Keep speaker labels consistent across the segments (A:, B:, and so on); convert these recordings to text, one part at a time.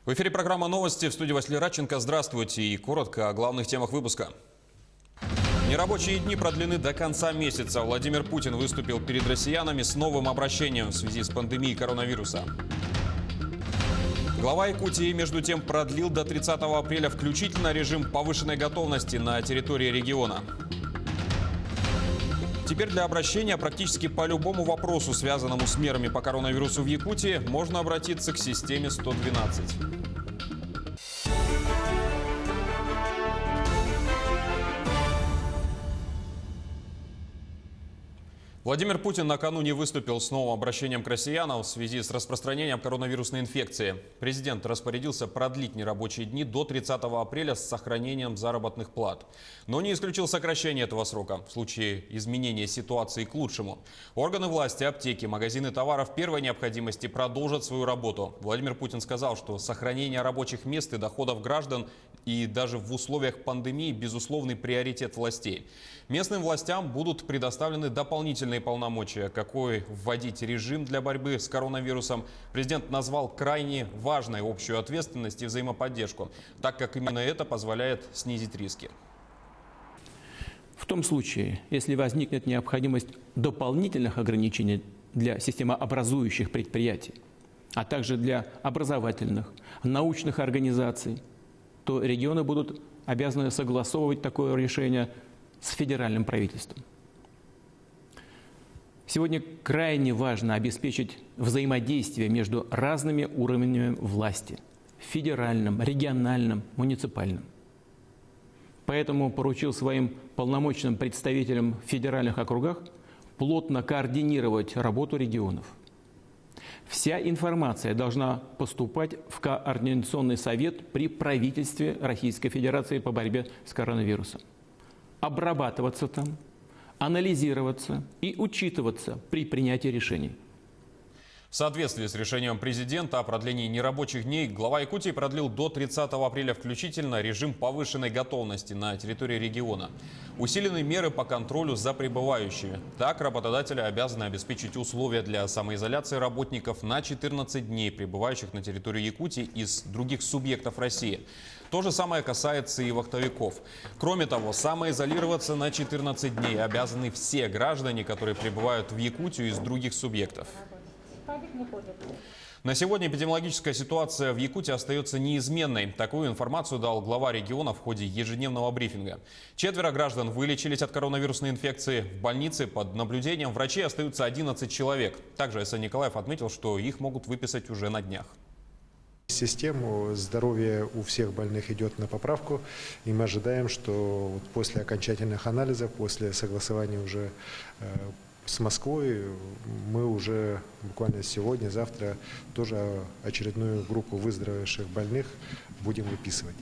A: В эфире программа «Новости», в студии Василий Радченко. Здравствуйте и коротко о главных темах выпуска. Нерабочие дни продлены до конца месяца. Владимир Путин выступил перед россиянами с новым обращением в связи с пандемией коронавируса. Глава Якутии, между тем, продлил до 30 апреля включительно режим повышенной готовности на территории региона. Теперь для обращения практически по любому вопросу, связанному с мерами по коронавирусу в Якутии, можно обратиться к системе 112. Владимир Путин накануне выступил с новым обращением к россиянам в связи с распространением коронавирусной инфекции. Президент распорядился продлить нерабочие дни до 30 апреля с сохранением заработных плат. Но не исключил сокращение этого срока в случае изменения ситуации к лучшему. Органы власти, аптеки, магазины товаров первой необходимости продолжат свою работу. Владимир Путин сказал, что сохранение рабочих мест и доходов граждан и даже в условиях пандемии безусловный приоритет властей. Местным властям будут предоставлены дополнительные полномочия. Какой вводить режим для борьбы с коронавирусом, президент назвал крайне важной общую ответственность и взаимоподдержку, так как именно это позволяет снизить риски.
B: В том случае, если возникнет необходимость дополнительных ограничений для системообразующих предприятий, а также для образовательных, научных организаций, то регионы будут обязаны согласовывать такое решение с федеральным правительством. Сегодня крайне важно обеспечить взаимодействие между разными уровнями власти – федеральным, региональным, муниципальным. Поэтому поручил своим полномочным представителям в федеральных округах плотно координировать работу регионов. Вся информация должна поступать в Координационный совет при правительстве Российской Федерации по борьбе с коронавирусом, обрабатываться там, анализироваться и учитываться при принятии решений.
A: В соответствии с решением президента о продлении нерабочих дней, глава Якутии продлил до 30 апреля включительно режим повышенной готовности на территории региона. Усилены меры по контролю за прибывающими. Так, работодатели обязаны обеспечить условия для самоизоляции работников на 14 дней, прибывающих на территорию Якутии из других субъектов России. То же самое касается и вахтовиков. Кроме того, самоизолироваться на 14 дней обязаны все граждане, которые прибывают в Якутию из других субъектов. На сегодня эпидемиологическая ситуация в Якутии остается неизменной. Такую информацию дал глава региона в ходе ежедневного брифинга. 4 граждан вылечились от коронавирусной инфекции. В больнице под наблюдением врачей остаются 11 человек. Также СН Николаев отметил, что их могут выписать уже на днях.
C: Систему здоровья у всех больных идет на поправку, и мы ожидаем, что после окончательных анализов, после согласования уже с Москвой, мы уже буквально сегодня, завтра тоже очередную группу выздоровевших больных будем выписывать.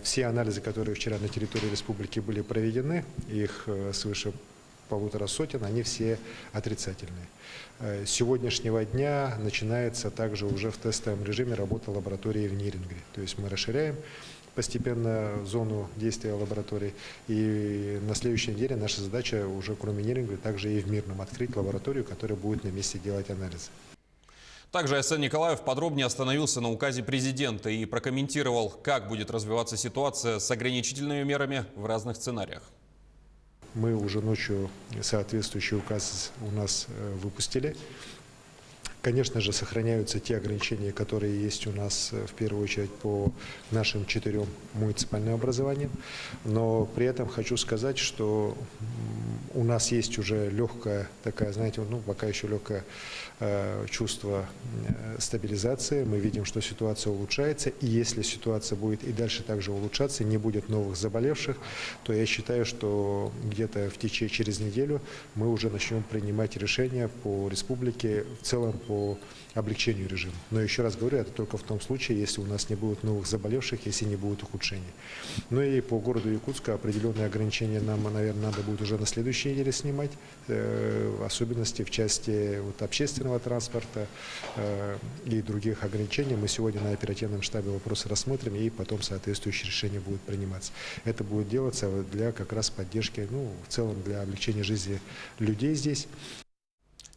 C: Все анализы, которые вчера на территории республики были проведены, их свыше 150 сотен, они все отрицательные. С сегодняшнего дня начинается также уже в тестовом режиме работа лаборатории в Нерингре. То есть мы расширяем постепенно зону действия лабораторий. И на следующей неделе наша задача уже кроме Нерингра также и в Мирном открыть лабораторию, которая будет на месте делать анализы.
A: Также СН Николаев подробнее остановился на указе президента и прокомментировал, как будет развиваться ситуация с ограничительными мерами в разных сценариях.
C: Мы уже ночью соответствующий указ у нас выпустили. Конечно же, сохраняются те ограничения, которые есть у нас в первую очередь по нашим 4 муниципальным образованиям. Но при этом хочу сказать, что у нас есть уже легкая такая, знаете, пока еще легкое чувство стабилизации. Мы видим, что ситуация улучшается. И если ситуация будет и дальше также улучшаться, не будет новых заболевших, то я считаю, что где-то через неделю мы уже начнем принимать решения по республике в целом по облегчению режима. Но еще раз говорю, это только в том случае, если у нас не будет новых заболевших, если не будет ухудшений. Ну и по городу Якутска определенные ограничения нам, наверное, надо будет уже на следующей неделе снимать, в особенности в части общественного транспорта и других ограничений. Мы сегодня на оперативном штабе вопросы рассмотрим, и потом соответствующие решения будут приниматься. Это будет делаться для как раз поддержки, в целом для облегчения жизни людей здесь.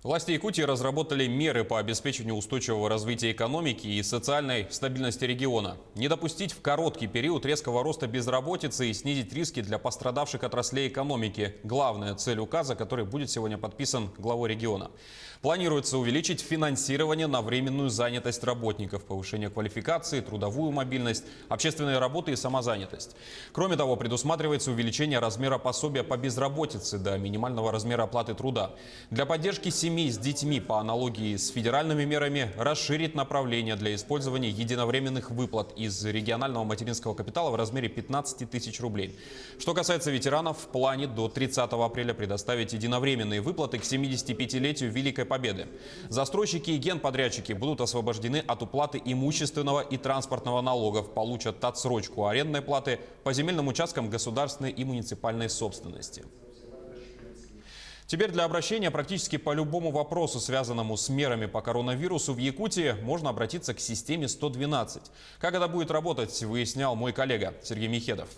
A: Власти Якутии разработали меры по обеспечению устойчивого развития экономики и социальной стабильности региона. Не допустить в короткий период резкого роста безработицы и снизить риски для пострадавших отраслей экономики – главная цель указа, который будет сегодня подписан главой региона. Планируется увеличить финансирование на временную занятость работников, повышение квалификации, трудовую мобильность, общественные работы и самозанятость. Кроме того, предусматривается увеличение размера пособия по безработице до минимального размера оплаты труда. Для поддержки семей с детьми по аналогии с федеральными мерами расширить направление для использования единовременных выплат из регионального материнского капитала в размере 15 тысяч рублей. Что касается ветеранов, в плане до 30 апреля предоставить единовременные выплаты к 75-летию Великой Победы. Застройщики и генподрядчики будут освобождены от уплаты имущественного и транспортного налогов, получат отсрочку арендной платы по земельным участкам государственной и муниципальной собственности. Теперь для обращения практически по любому вопросу, связанному с мерами по коронавирусу в Якутии, можно обратиться к системе 112. Как это будет работать, выяснял мой коллега Сергей Михедов.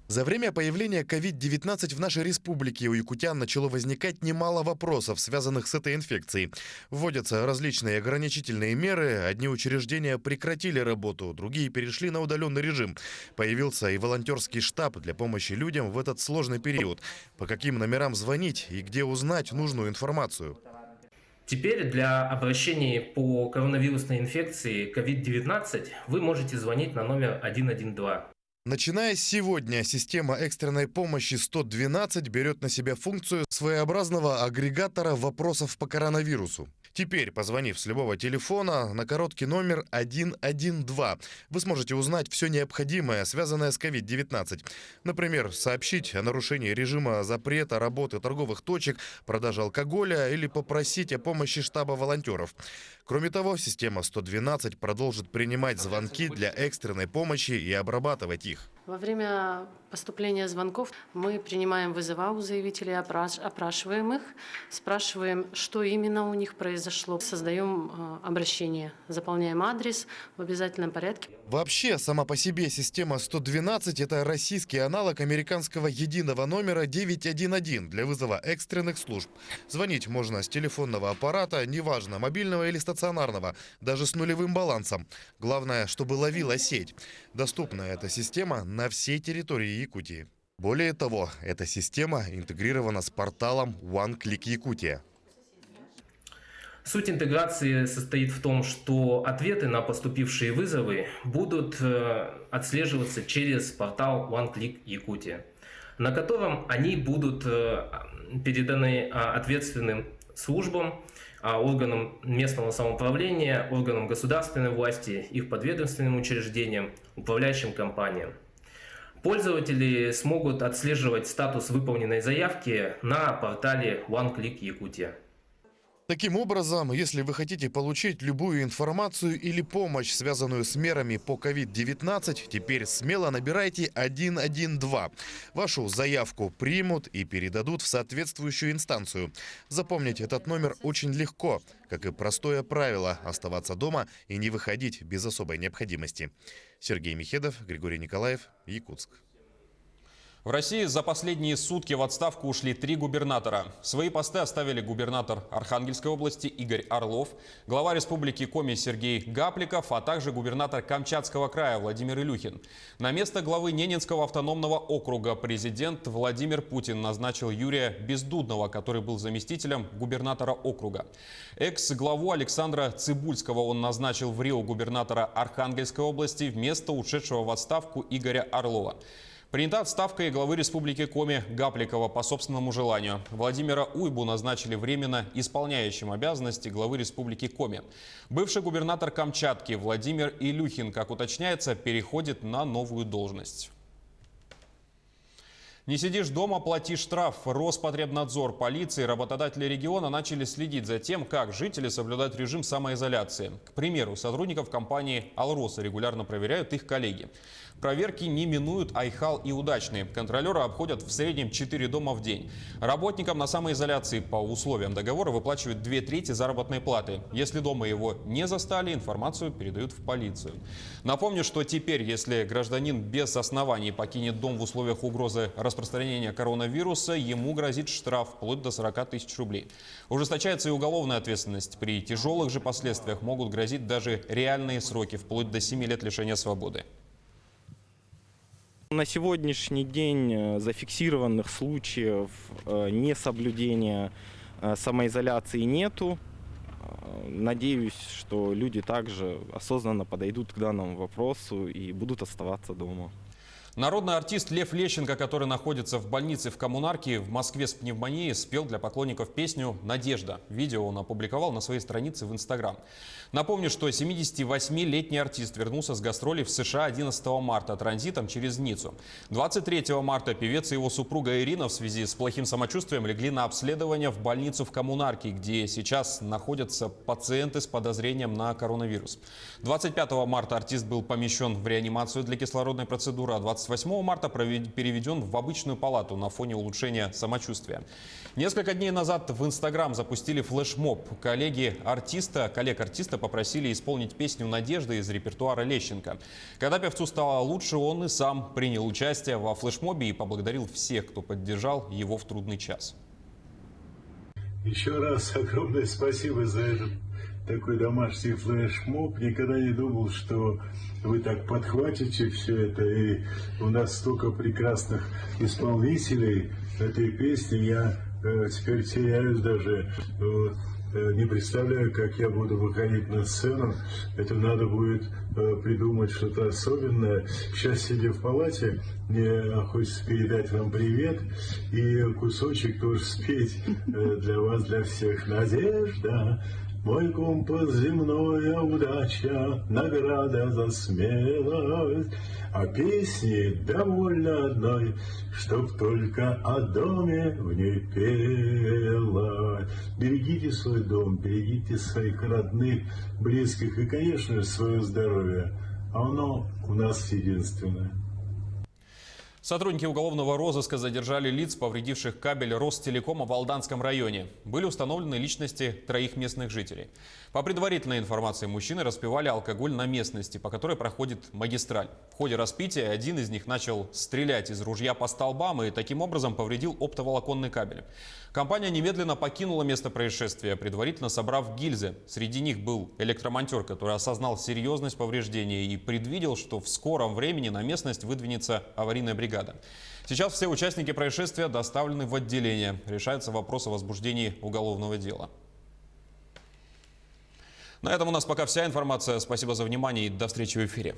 D: За время появления COVID-19 в нашей республике у якутян начало возникать немало вопросов, связанных с этой инфекцией. Вводятся различные ограничительные меры, одни учреждения прекратили работу, другие перешли на удаленный режим. Появился и волонтерский штаб для помощи людям в этот сложный период. По каким номерам звонить и где узнать нужную информацию?
E: Теперь для обращений по коронавирусной инфекции COVID-19 вы можете звонить на номер 112.
D: Начиная с сегодня, система экстренной помощи 112 берет на себя функцию своеобразного агрегатора вопросов по коронавирусу. Теперь, позвонив с любого телефона на короткий номер 112, вы сможете узнать все необходимое, связанное с COVID-19. Например, сообщить о нарушении режима запрета работы торговых точек, продажи алкоголя или попросить о помощи штаба волонтеров. Кроме того, система 112 продолжит принимать звонки для экстренной помощи и обрабатывать их.
F: Во время поступления звонков мы принимаем вызова у заявителей, опрашиваем их, спрашиваем, что именно у них произошло. Создаем обращение, заполняем адрес в обязательном порядке.
D: Вообще, сама по себе система 112 – это российский аналог американского единого номера 911 для вызова экстренных служб. Звонить можно с телефонного аппарата, неважно, мобильного или стационарного, даже с нулевым балансом. Главное, чтобы ловила сеть. Доступна эта система на всей территории Якутии. Более того, эта система интегрирована с порталом One Click Якутия.
E: Суть интеграции состоит в том, что ответы на поступившие вызовы будут отслеживаться через портал One Click Якутия, на котором они будут переданы ответственным службам, органам местного самоуправления, органам государственной власти, их подведомственным учреждениям, управляющим компаниям. Пользователи смогут отслеживать статус выполненной заявки на портале One Click Якутия.
D: Таким образом, если вы хотите получить любую информацию или помощь, связанную с мерами по COVID-19, теперь смело набирайте 112. Вашу заявку примут и передадут в соответствующую инстанцию. Запомнить этот номер очень легко, как и простое правило – оставаться дома и не выходить без особой необходимости. Сергей Михедов, Григорий Николаев, Якутск.
A: В России за последние сутки в отставку ушли 3 губернатора. Свои посты оставили губернатор Архангельской области Игорь Орлов, глава республики Коми Сергей Гапликов, а также губернатор Камчатского края Владимир Илюхин. На место главы Ненецкого автономного округа президент Владимир Путин назначил Юрия Бездудного, который был заместителем губернатора округа. Экс-главу Александра Цыбульского он назначил в Рио губернатора Архангельской области вместо ушедшего в отставку Игоря Орлова. Принята отставка и главы республики Коми Гапликова по собственному желанию. Владимира Уйбу назначили временно исполняющим обязанности главы республики Коми. Бывший губернатор Камчатки Владимир Илюхин, как уточняется, переходит на новую должность. Не сидишь дома, плати штраф. Роспотребнадзор, полиция и работодатели региона начали следить за тем, как жители соблюдают режим самоизоляции. К примеру, сотрудников компании «Алроса» регулярно проверяют их коллеги. Проверки не минуют Айхал и Удачный. Контролеры обходят в среднем 4 дома в день. Работникам на самоизоляции по условиям договора выплачивают 2/3 заработной платы. Если дома его не застали, информацию передают в полицию. Напомню, что теперь, если гражданин без оснований покинет дом в условиях угрозы распространения распространения коронавируса, ему грозит штраф вплоть до 40 тысяч рублей. Ужесточается и уголовная ответственность. При тяжелых же последствиях могут грозить даже реальные сроки, вплоть до 7 лет лишения свободы.
G: На сегодняшний день зафиксированных случаев несоблюдения самоизоляции нету. Надеюсь, что люди также осознанно подойдут к данному вопросу и будут оставаться дома.
A: Народный артист Лев Лещенко, который находится в больнице в Коммунарке в Москве с пневмонией, спел для поклонников песню «Надежда». Видео он опубликовал на своей странице в Инстаграм. Напомню, что 78-летний артист вернулся с гастролей в США 11 марта транзитом через Ниццу. 23 марта певец и его супруга Ирина в связи с плохим самочувствием легли на обследование в больницу в Коммунарке, где сейчас находятся пациенты с подозрением на коронавирус. 25 марта артист был помещен в реанимацию для кислородной процедуры, а 28 марта переведен в обычную палату на фоне улучшения самочувствия. Несколько дней назад в Инстаграм запустили флешмоб. Коллег артиста попросили исполнить песню «Надежда» из репертуара Лещенко. Когда певцу стало лучше, он и сам принял участие во флешмобе и поблагодарил всех, кто поддержал его в трудный час.
H: Еще раз огромное спасибо за этот такой домашний флешмоб. Никогда не думал, что вы так подхватите все это. И у нас столько прекрасных исполнителей этой песни. Я теперь теряюсь даже. Не представляю, как я буду выходить на сцену. Это надо будет придумать что-то особенное. Сейчас, сидя в палате, мне хочется передать вам привет и кусочек тоже спеть для вас, для всех. Надежда, мой компас, земная удача, награда за смелость. А песни довольно одной, чтоб только о доме в ней пела. Берегите свой дом, берегите своих родных, близких и, конечно же, свое здоровье. Оно у нас единственное.
A: Сотрудники уголовного розыска задержали лиц, повредивших кабель Ростелекома в Алданском районе. Были установлены личности 3 местных жителей. По предварительной информации, мужчины распивали алкоголь на местности, по которой проходит магистраль. В ходе распития один из них начал стрелять из ружья по столбам и таким образом повредил оптоволоконный кабель. Компания немедленно покинула место происшествия, предварительно собрав гильзы. Среди них был электромонтер, который осознал серьезность повреждения и предвидел, что в скором времени на местность выдвинется аварийная бригада. Сейчас все участники происшествия доставлены в отделение. Решается вопрос о возбуждении уголовного дела. На этом у нас пока вся информация. Спасибо за внимание и до встречи в эфире.